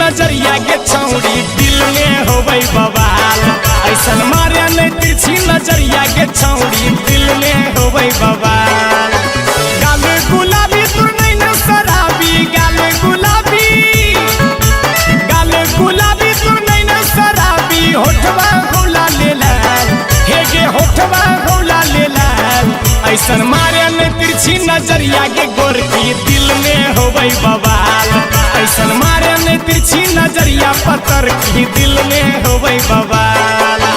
नजरिया के छौड़ी दिल में होबै बवाल। ऐसन मारे नहीं तिरछी नजरिया के छौड़ी दिल में होबै बवाल। गाल गुलाबी तू नहीं न शराबी, गाल गुलाबी तू नहीं न शराबी। होठवा होला ले लाल, हे गे होठवा होला ले लाल। ऐसन मारे नहीं तिरछी नजरिया के गोरकी दिल में होबै बवाल। ऐसन मारे नहीं तिरछी नजरिया पत्थर की दिल में होबै बवाल।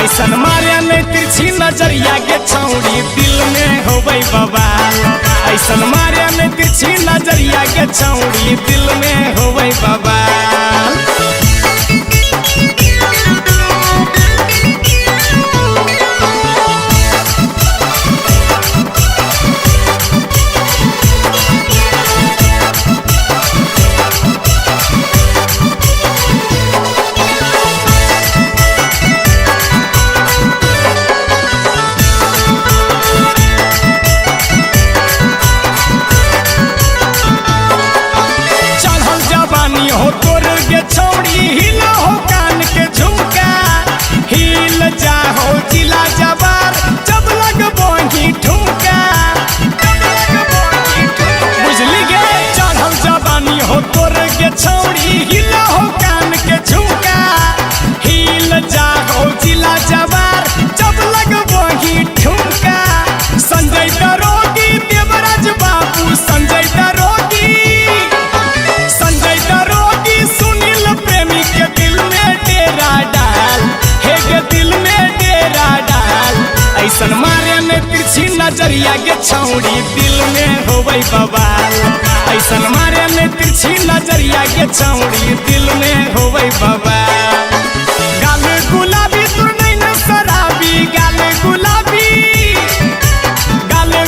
ऐसन मारे नहीं तिरछी नजरिया के छौड़ी दिल में होबै बवाल। ऐसन मारे नहीं तिरछी नजरिया के छौड़ी दिल में होबै बवाल। हो तोर गे छौड़ी हिल हो कान के झुमका, हिल जा हो जिला जवार जब लगबही ठुमका। बुझली गे चढ़ल जवानी हो तोर गे छौड़ी हिल हो कान के झुमका, हिल जा हो जिला जवार जब लगबही ठुमका। संजय दरोगी देवराज बाबू, संजय दरोगी सुनील प्रेमी के दिल में डेरा डाल, हे गे दिल में डेरा डाल। ऐसन मारे नहीं तिरछी नजरिया के छौड़ी दिल में होबै बवाल। ऐसन मारे नहीं तिरछी नजरिया के छौड़ी दिल में होबै बवाल। गाल गुलाबी तू नहीं न शराबी, गाल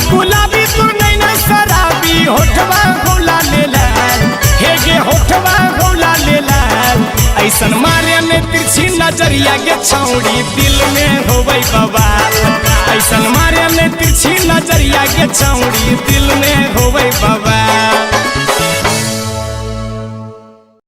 गुलाबी तू नहीं न शराबी। होठवा होला ले लाल, हे गे होठवा होला ले लाल। ऐसन मारे नहीं तिरछी नजरिया के छौड़ी दिल में होबै बवाल। ऐसन मारे नहीं तिरछी नजरिया के छौड़ी दिल में होबै बवाल।